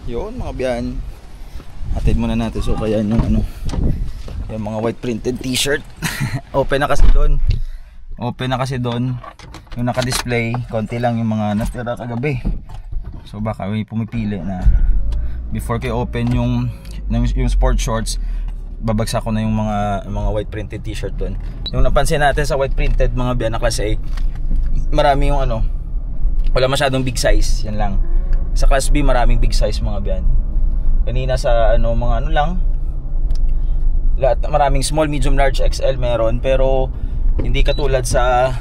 Yun mga biyan. Hatid muna natin. So kaya yung ano, yung mga white printed t-shirt. Open na kasi doon. Open na kasi doon. Yung naka-display, konti lang yung mga natira kagabi. So baka may pumipili na before kayo open yung sport shorts, babagsak ko na yung mga white printed t-shirt doon. Yung napansin natin sa white printed mga biyan na class A, marami yung ano, wala masyadong big size, yan lang. Sa class B maraming big size mga biyan. Kanina sa ano mga ano lang, lahat maraming small, medium, large, XL meron, pero hindi katulad sa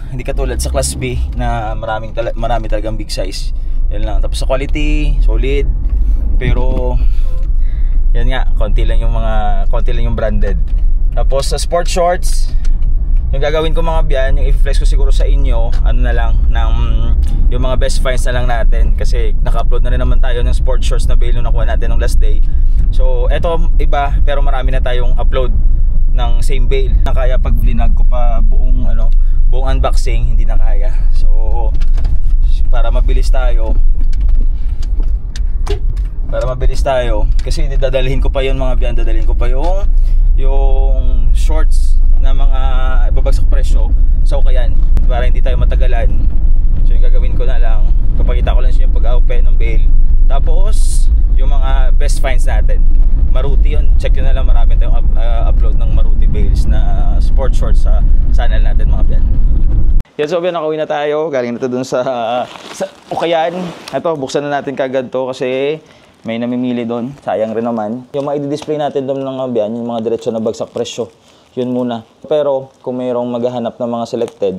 class B na marami talagang big size. Yan lang. Tapos sa quality, solid. Pero yan nga, konti lang yung branded. Tapos sa sport shorts, yung gagawin ko mga biyan, yung i-flex ko siguro sa inyo, ano na lang, yung mga best finds na lang natin. Kasi naka-upload na rin naman tayo ng sport shorts na bail na nakuha natin ng last day. So eto iba, pero marami na tayong upload ng same bail. Kaya pag vlog ko pa buong unboxing, hindi na kaya. So para mabilis tayo, kasi dadalhin ko pa yun mga biyan, dadalhin ko pa yung shorts na mga babagsak presyo sa Ukayan para hindi tayo matagalan. So yung gagawin ko na lang, papakita ko lang sa inyo pag-open ng bail, tapos yung mga best finds natin. Maruti yun, check nyo na lang, marami tayong upload ng Maruti bails na sport shorts sa channel natin mga biyan. Yan, so biyan, nakauwi na tayo, galing na ito dun sa Ukayan. Ito, buksan na natin kagad to kasi may namimili doon, sayang rin naman. Yung mga i-display natin doon ng biyan, yung mga diretso na bagsak presyo, yun muna. Pero kung mayroong maghahanap ng mga selected,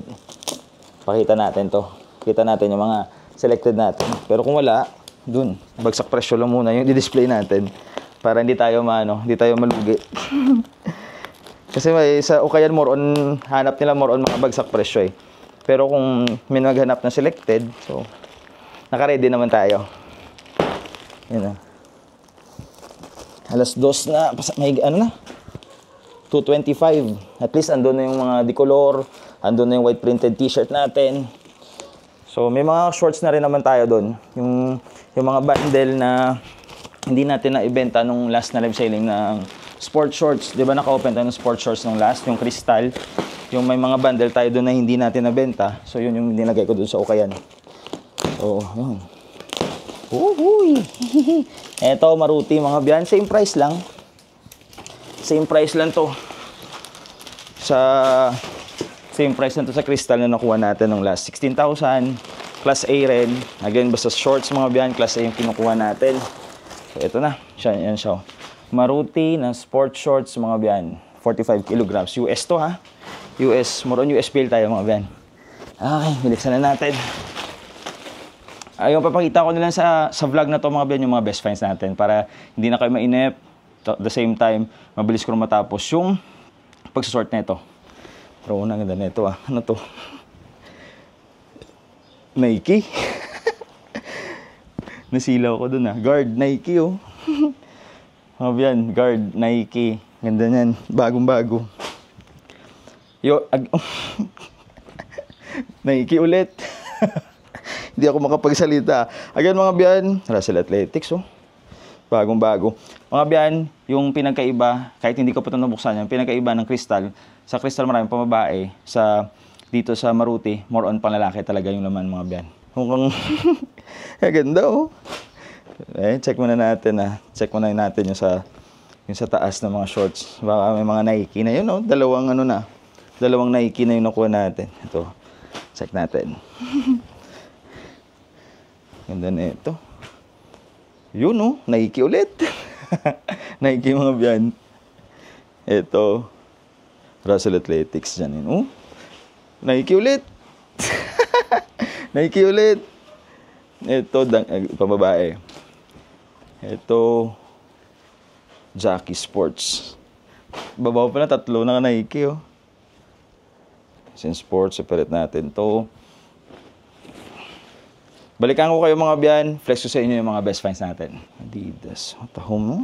pakita natin to. Kita natin yung mga selected natin. Pero kung wala, dun, bagsak presyo lang muna yung i-display natin para hindi tayo malugi. Kasi sa Ukayan more on, hanap nila more on mga bagsak presyo eh. Pero kung may maghanap na selected, so naka-ready naman tayo. Yan na. Alas 2 na, may ano na? 2:25. At least andun na yung mga decolor, andun na yung white printed t-shirt natin. So may mga shorts na rin naman tayo doon. Yung mga bundle na hindi natin na-ibenta nung last na live selling ng sport shorts. 'Di ba naka-open tayo ng sport shorts nung last, yung crystal. Yung may mga bundle tayo doon na hindi natin nabenta. So yun yung nilagay ko doon sa Ukayan. So, yun. Uhuy. Eto, Maruti mga biyan. Same price lang. Same price lang to. Same price lang to sa crystal na nakuha natin ng last. 16,000. Class A rin. Again, basta shorts mga biyan. Class A yung kinukuha natin. So, ito na. Yan siya. Maruti na sport shorts mga biyan. 45 kilograms. US to ha. US. More on US bill tayo mga biyan. Okay, bilisan na natin. Ayun, papakita ko na lang sa vlog na to mga biyan yung mga best finds natin para hindi na kayo mainip. At the same time, mabilis ko na matapos yung pagsasort na ito. Pero unang ganda na ito ah. Ano to? Nike. Nasilaw ko dun ah. Guard, Nike oh. Mga biyan, guard, Nike. Ganda niyan. Bagong-bago. Nike ulit. Hindi ako makapagsalita. Again mga biyan, Russell Athletics oh. Bagong-bago. Mga biyan, yung pinagkaiba, kahit hindi ko pa ito nabuksan, yung pinagkaiba ng crystal, sa crystal maraming pamabae, dito sa Maruti, more on panglalaki talaga yung laman mga biyan. Mukhang ganda oh. Check muna natin ah. Check muna natin yung sa taas ng mga shorts. Baka may mga Nike na yun oh. Dalawang Nike na yung nakuha natin. Ito, check natin. Ganda na ito. Yun oh, Nike ulit. Nike mga biyan. Ito, Russell Athletics dyan yun. Oh, Nike ulit. Nike ulit. Ito, pababae. Ito, Jockey Sports. Babaw pa na, 3 na Nike oh. Sin Sports, separate natin to. Balikan ko kayo mga biyan, flex ko sa inyo yung mga best finds natin. Adidas, matahom mo.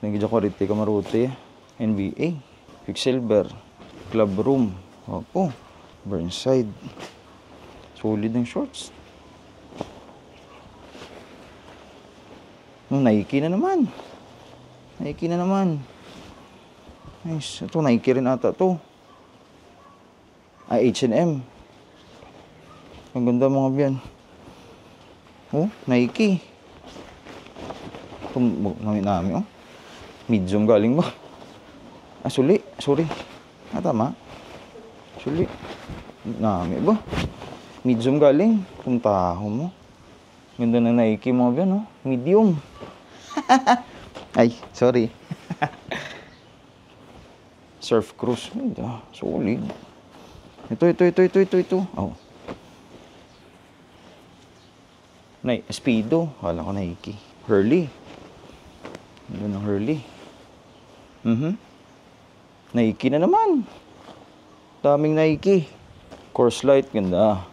Nagigyan ko rito, Maruti, NBA, Quicksilver, Club Room, opo, Burnside. Solid ng shorts. Nike na naman. Nike na naman. Nice. Ito, Nike rin ata to. H&M. Ang ganda mga biyan. Oh, Nike. Ito, namin, oh. Medium galing ba? Suli. Sorry. Tama. Suli. Nami ba? Medium galing. Puntaho mo. Ganda na Nike mga biyan, oh. Medium. Ay, sorry. Surf Cruise. Solid. Ito. Oh. Speedo. Kala ko Nike. Hurley. Ganda ng Hurley. Nike na naman. Daming Nike. Course Light. Ganda.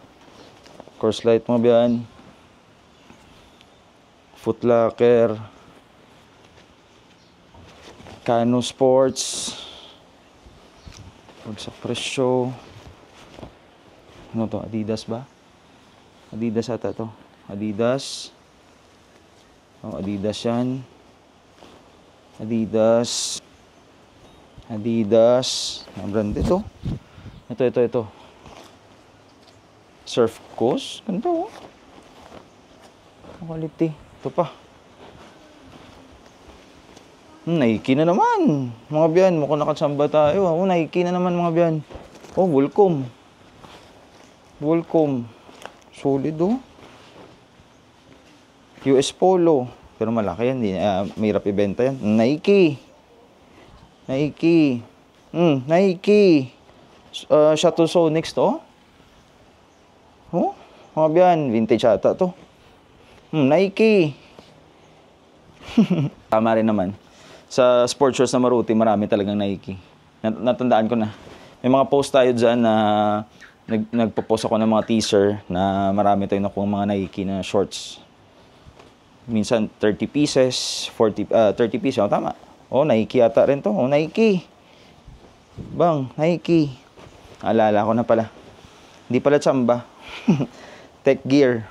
Course Light mga biyan. Foot Locker. Kano Sports. Huwag sa presyo. Ano to? Adidas ba? Adidas ata to. Adidas. Oh, Adidas yan. Adidas. Ang brand ito. Ito. Surf Coast. Ganda oh. Quality. Ito pa. Nike na naman. Mga biyan, mukhang nakasamba tayo. Nike na naman mga biyan. Volcom. Solid oh. US Polo. Pero malaki yan. Mahirap ibenta yan. Nike. Shuttle Sonics to. Mga biyan. Vintage ata to. Nike. Tama rin naman. Sa sports shoes na Maruti, marami talagang Nike. Natandaan ko na. May mga post tayo dyan na nagpo-post ako ng mga teaser na marami tayong nakuha mga Nike na shorts. Minsan 30 pieces, 30 pieces. Tama. Nike ata rin to. Nike. Nike. Alala ko na pala. Hindi pala tsamba. Tech Gear.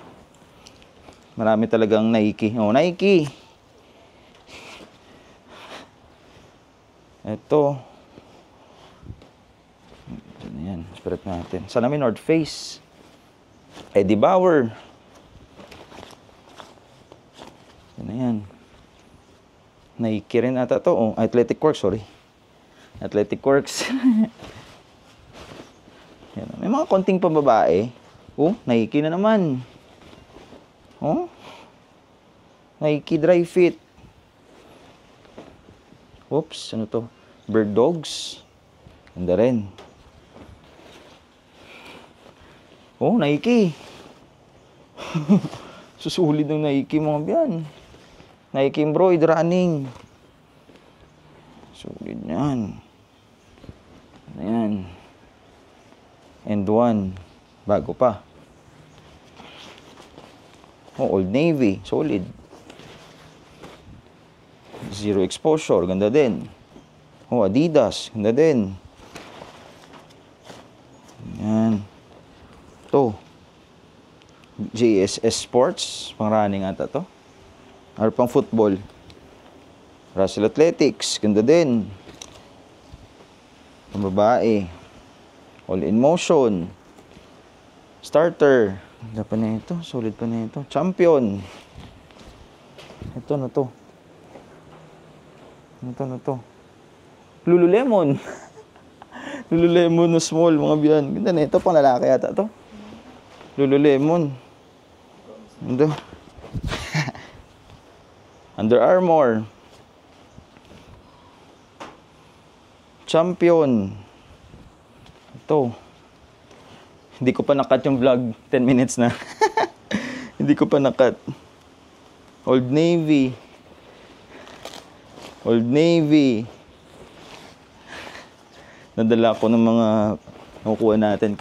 Marami talagang Nike. Nike. Ito. Ito na yan. Spread natin. Sana may North Face. Eddie Bauer. Ito na yan. Nike rin ata to. Athletic Works, sorry. Athletic Works. Yan. May mga konting pambabae. Nike na naman. Nike Dry Fit. Oops, ano to? Bird Dogs. Ganda rin. Nike. Susulid ng Nike mga biyan. Nike Embroid Running. Sulit yan. Ayan. And one. Bago pa. Old Navy. Solid. Zero Exposure. Ganda din. Adidas. Ganda din. Ayan. Ito. JSS Sports. Pang running ata to. Or pang football. Russell Athletics. Ganda din. Pang babae. All in Motion. Starter. Ganda pa na ito. Solid pa na ito. Champion. Ito na to. Ano to? Lululemon. Lululemon na small, mga biyan. Ganda na ito, pang lalaki yata to. Lululemon. Ganda. Under Armour. Champion. Ito. Hindi ko pa nakat yung vlog. 10 minutes na. Hindi ko pa nakat. Old Navy. Nadala ko ng mga nakukuha natin.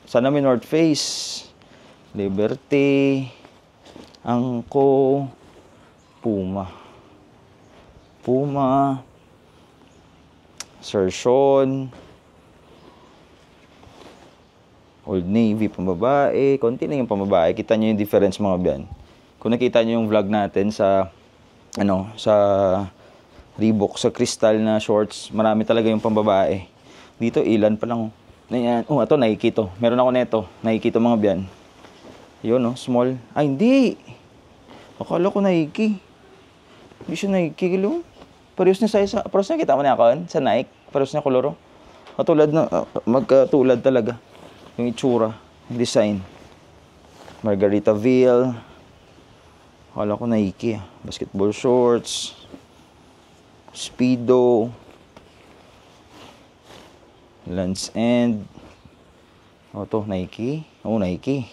Sana may North Face. Liberty. Angko. Puma. Sir Sean. Old Navy, pambabae. Konti na yung pambabae. Kita nyo yung difference mga biyan. Kung nakita nyo yung vlog natin sa ano, sa Reebok, sa Crystal na shorts. Marami talaga yung pambabae. Dito, ilan pa lang. Ayan. Oh, ito, Nike to. Meron ako neto. Nike to mga biyan. Yun, no? Small. Ay, hindi. Akala ko Nike. Hindi siya Nike, kilo. Parehas na size. Parehas na kita mo na ako sa Nike. Parehas na koloro. Katulad na, magkatulad talaga. Yung itsura, yung design. Margaritaville. Akala ko Nike. Basketball shorts. Speedo. Lands End. O to, Nike. Oh, Nike.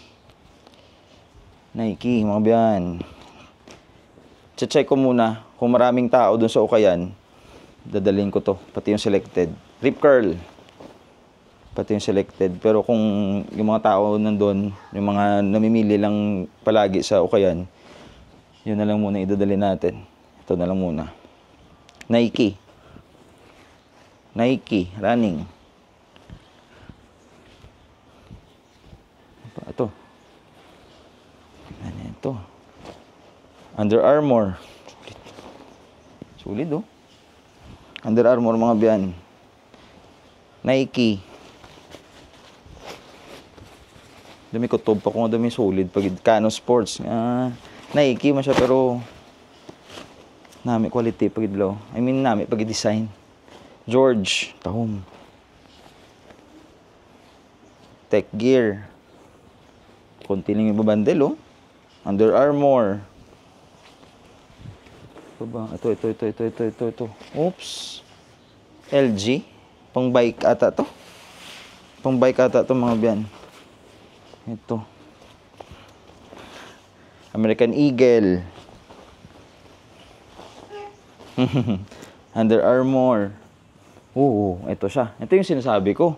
Nike, mga biyan. Check ko muna kung maraming tao dun sa Ukayan. Dadalhin ko to, pati yung selected. Rip curl. Pati yung selected. Pero kung yung mga tao nandun, yung mga namimili lang palagi sa Ukayan, yun na lang muna idadalhin natin. Ito na lang muna. Nike. Nike, running. Ito. Ano ito? Under Armour. Sulit oh. Under Armour mga biyan. Nike. Dami ko top pa kung dami solid pag Kano Sports. Nike man siya pero nami quality pag idlaw. I mean nami pag design. George, tahom. Tech Gear. Konti lang yung babandel oh. Under Armour. Ito ba? Ito. Oops. LG. Pang bike ata to. Pang bike ata to mga biyan. Ito. American Eagle. Under Armour. Oo, ito siya. Ito yung sinasabi ko.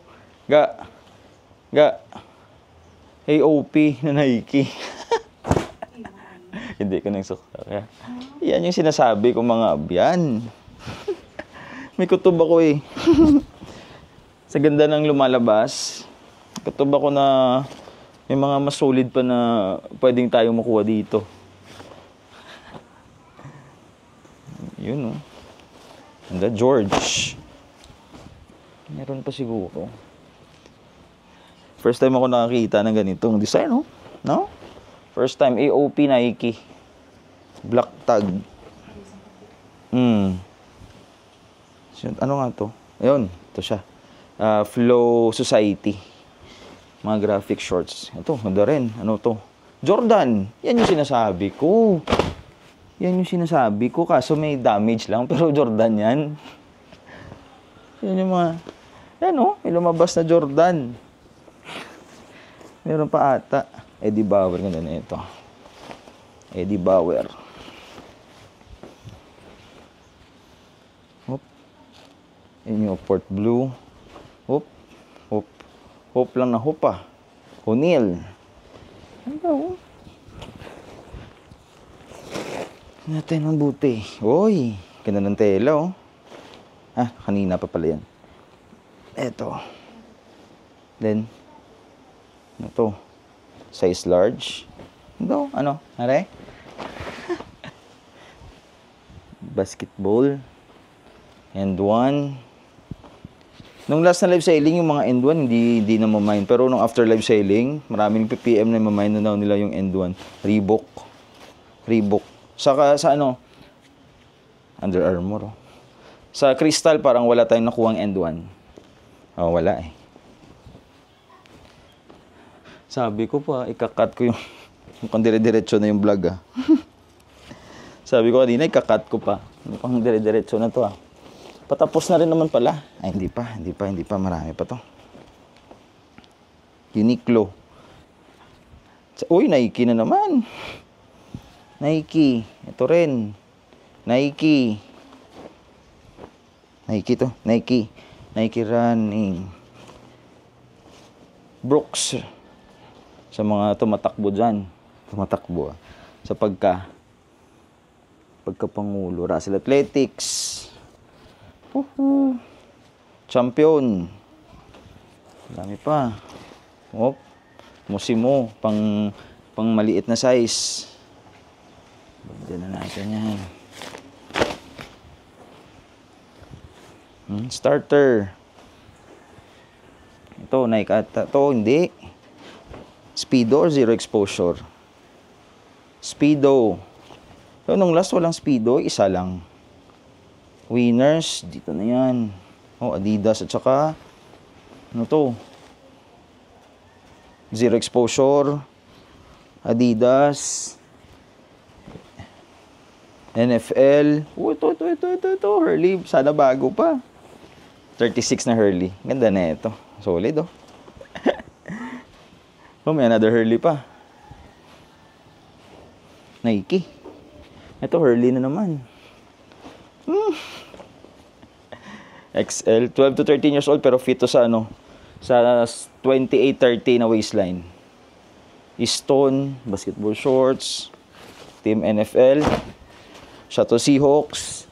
AOP na Nike. Hindi ko nagsuksa. Yan yung sinasabi ko mga abyan. May kutob ako eh. Sa ganda ng lumalabas. Kutob ako na may mga mas solid pa na pwedeng tayong makuha dito. Yun oh. Ganda George. Meron pa siguro. First time ako nakakita ng ganitong design, no? No? First time, AOP Nike. Black tag. Ano nga to? Ayun, ito siya. Flow Society. Mga graphic shorts. Ito, ganda rin. Ano to? Jordan. Yan yung sinasabi ko. Yan yung sinasabi ko. Kaso may damage lang. Pero Jordan yan. Yan yung mga... Yan oh, may lumabas na Jordan. Meron pa ata. Eddie Bauer. Ganda na ito. Eddie Bauer. Hop. Yan yung Port Blue. Hop. Hop. Hop lang na hop ah. O'Neal. Ano ba oh? Natin ang buti. Oy. Ganda ng tela oh. Kanina pa pala yan. Eto. Then, ano to? Size large. Ano? Are? Basketball. End one. Nung last na live sailing, yung mga end one, hindi na mamain. Pero nung after live sailing, maraming PPM na mamain na daw nila yung end one. Reebok. Saka sa ano? Under Armour. Oh. Sa Crystal, parang wala tayong nakuhang end one. Oh, wala eh. Sabi ko pa, ikakat ko yung pang dire-diretso na yung vlog ah. Sabi ko kanina, ikakat ko pa. Pang dire-diretso na to ah. Patapos na rin naman pala. Ay, hindi pa. Marami pa to. Uniqlo. Uy, Nike na naman. Nike. Ito rin. Nike to. Nike running. Brooks. Sa mga tumatakbo dyan. Tumatakbo. Sa pagkapangulo. Russell Athletics. Champion. Dami pa. Musimo. Pang maliit na size. Diyan na natin yan. Starter. Ito, Nike ata. Ito, hindi. Speedo or zero exposure? Speedo. So, nung last walang Speedo, isa lang. Winners, dito na yan. Oh, Adidas at saka, ano to? Zero exposure. Adidas. NFL. Oh, ito. Hurley. Sana bago pa. 36 na Hurley. Ganda na ito. Solid, oh. Oh, may another Hurley pa. Nike. Ito, Hurley na naman. XL. 12 to 13 years old, pero fit to sa ano? Sa 28-30 na waistline. Stone. Basketball shorts. Team NFL. Seattle Seahawks.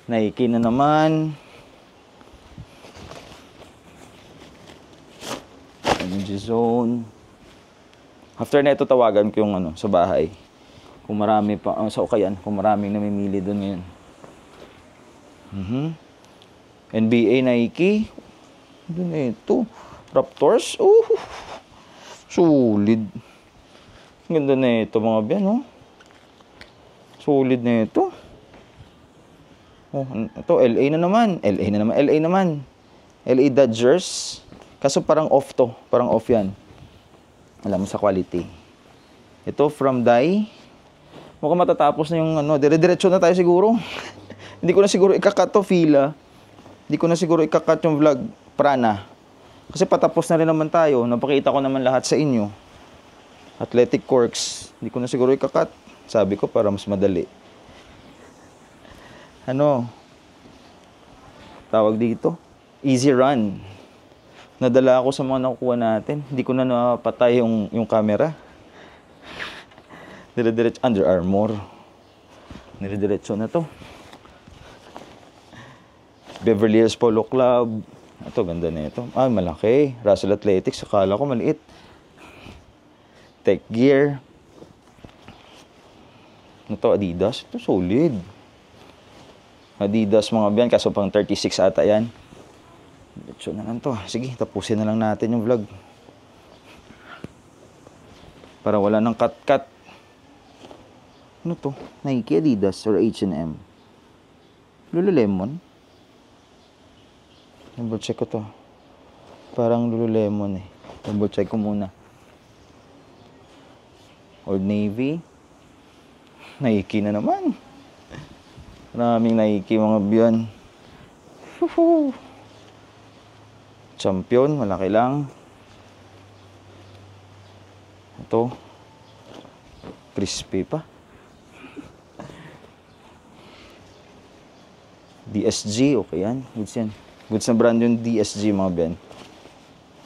Nike na naman. Energy Zone. After na ito, tawagan ko yung ano, sa bahay. Kung marami pa, sa Ukayan, kung maraming namimili doon ngayon. NBA Nike. Doon na ito. Raptors. Solid. Ganda na ito mga biyan, oh. Solid na ito. Oh, ito, LA na naman. LA Dodgers. Kaso parang off to. Parang off yan. Alam mo sa quality. Ito, from Dye. Mukhang matatapos na yung ano. Dire-diretso na tayo siguro. Hindi ko na siguro ikakat to, Fila. Hindi ko na siguro ikakat yung vlog. Prana. Kasi patapos na rin naman tayo. Napakita ko naman lahat sa inyo. Athletic Quirks. Hindi ko na siguro ikakat. Sabi ko para mas madali. Ano? Tawag dito? Easy Run. Nadala ako sa mga nakukuha natin. Hindi ko na napatay yung camera. Dire-diretso. Under Armour. Dire-diretso na to. Beverly Hills Polo Club. Ito, ganda na ito. Ah, malaki. Russell Athletics. Akala ko maliit. Tech Gear. Ito, Adidas. Ito, solid. Adidas mga biyan. Kaso pang 36 ata yan. Diretso na lang to. Sige, tapusin na lang natin yung vlog. Para wala nang cut-cut. Ano to? Nike, Adidas, or H&M? Lululemon? Double check ko to. Parang Lululemon eh. Double check ko muna. Old Navy. Nike na naman. Maraming Nike mga biyan. Champion, malaki lang. Ito. Crispy pa. DSG, okay yan. Goods yan. Goods na brand yung DSG mga biyan.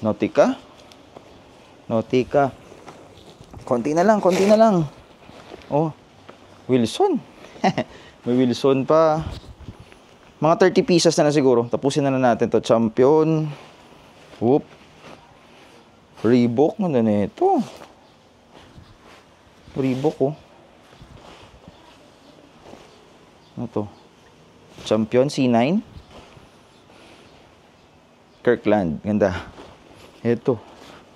Nautica. Konti na lang. Oh, Wilson. May Wilson pa. Mga 30 pieces na siguro. Tapusin na natin to. Champion. Whoop. Reebok. Ano na ito? Reebok, oh. Ano to? Champion C9. Kirkland. Ganda. Ito.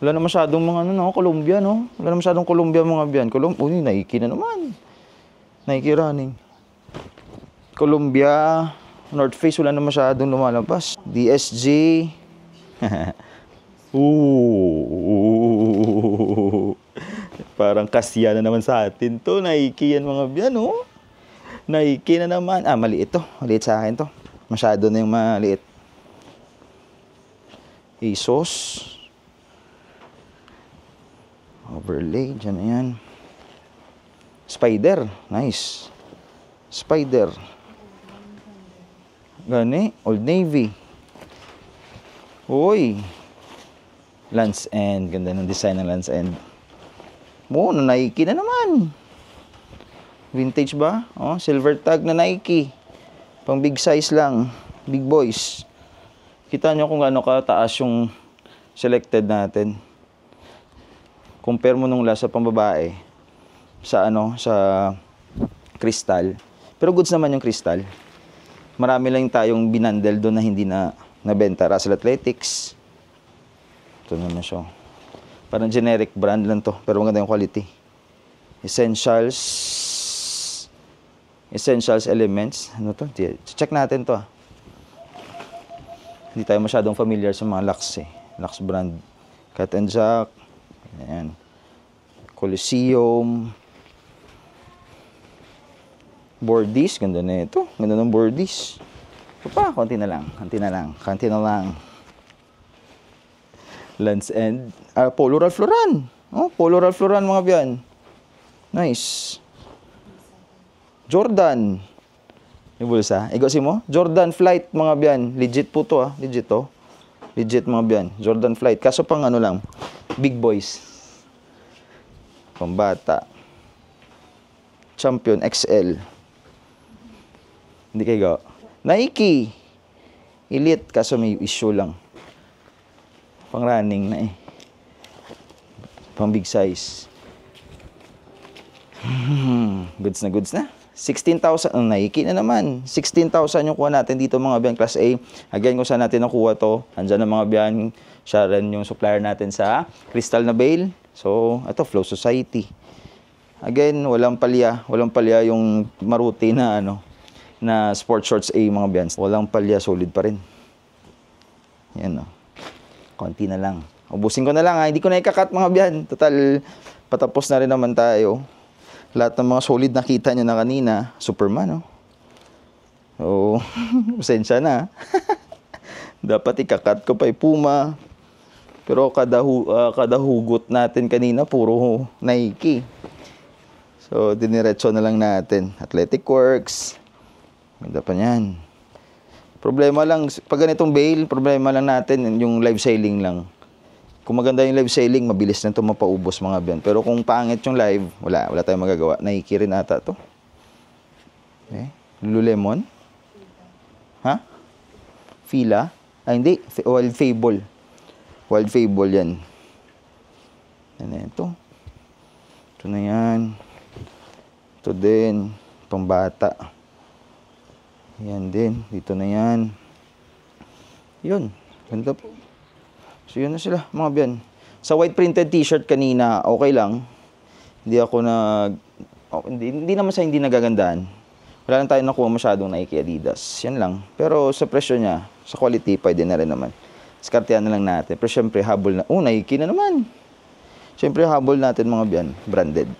Wala na masyadong mga ano, no? Columbia, no? Wala na masyadong Columbia mga biyan. Uy, Nike na naman. Nike running. Columbia. North Face, wala na masyadong lumalabas. DSG. Parang kasya na naman sa atin to. Nike yan mga biyan, no? Nike na naman. Ah, maliit to. Maliit sa akin to. Masyado na yung maliit. ASOS. Overlay. Diyan na yan. Spider. Nice. Spider. Gani. Old Navy. Uy. Lance End. Ganda ng design ng Lance End. Oh, Nike na naman. Vintage ba? Oh, silver tag na Nike. Pang big size lang. Big boys. Kita nyo kung gaano kataas yung selected natin. Compare mo nung last sa pambabae. Sa ano, sa crystal. Pero goods naman yung crystal. Marami lang tayong binandel doon na hindi na nabenta. Russell Athletics. Ito naman siya. Parang generic brand lang to, pero maganda yung quality. Essentials Elements. Ano to? Check natin to. Hindi tayo masyadong familiar sa mga Lux eh. Lux brand. Cut and Jack. Ayan. Coliseum. Boardies. Ganda na ito. Ganda ng boardies. Ito pa. Konti na lang. Lands End. Polo Ralph Lauren. Oh, Polo Ralph Lauren mga biyan. Nice. Jordan. Yung bulsa. Igosin mo? Jordan Flight mga biyan. Legit po to Legit to. Legit mga biyan. Jordan Flight. Kaso pang ano lang. Big boys. Pambata. Champion XL. Hindi kayo. Nike. Elite. Kaso may issue lang. Pang running na eh. Pang big size. Goods na. 16,000. Nike na naman. 16,000 yung kuha natin dito mga biyan. Class A. Again, kung saan natin nakuha to. Andyan na mga biyan. Siya rin yung supplier natin sa Crystal na Bale. So, ito, Flow Society. Again, walang palya. Walang palya yung maruti na na sport shorts A mga biyan. Walang palya. Solid pa rin. Yan konti na lang. Ubusin ko na lang Hindi ko na ikakat mga biyan. Total, patapos na rin naman tayo. Lahat ng mga solid nakita nyo na kanina. Superman, Oo. Pasensya na. Dapat ikakat ko pa Puma. Pero kada hugot natin kanina, puro Nike. So, diniretso na lang natin. Athletic Works. Ganda pa niyan. Problema lang, pag ganitong bail, problema lang natin, yung live sailing lang. Kung maganda yung live sailing, mabilis na ito mapaubos mga biyan. Pero kung pangit yung live, wala tayong magagawa. Nike rin ata ito. Lululemon? Fila? Hindi. Wild Fable. Wild Fable yan. Yan ito. Ito na yan. Ito din. Pambata. Yan din. Dito na yan. Yun. Ganda po. So, yun na sila, mga biyan. Sa white printed t-shirt kanina, okay lang. Hindi ako hindi naman sa hindi nagagandaan. Wala lang tayo nakuha masyadong Nike Adidas. Yan lang. Pero sa presyo niya, sa quality, pwede na rin naman. Diskartehan na lang natin. Pero syempre, habol na. Nike na naman. Syempre, habol natin mga biyan. Branded.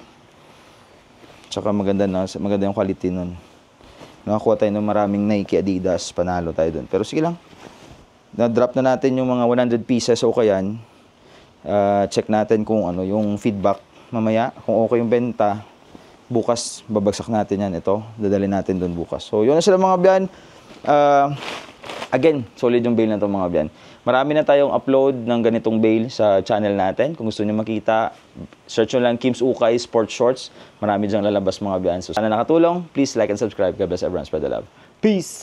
Tsaka maganda yung quality nun. Nakakuha tayo ng maraming Nike, Adidas, panalo tayo dun. Pero sige lang. Na-drop na natin yung mga 100 pieces o kayan. Check natin kung yung feedback mamaya. Kung okay yung benta, bukas babagsak natin yan. Ito, dadalhin natin dun bukas. So, yun na sila mga biyan. Again, solid yung bail na ito mga biyan. Marami na tayong upload ng ganitong bail sa channel natin. Kung gusto nyo makita, search nyo lang Kim's Ukay Sports Shorts. Marami dyang lalabas mga biyan. So, sana nakatulong. Please like and subscribe. God bless everyone. Spread the love. Peace!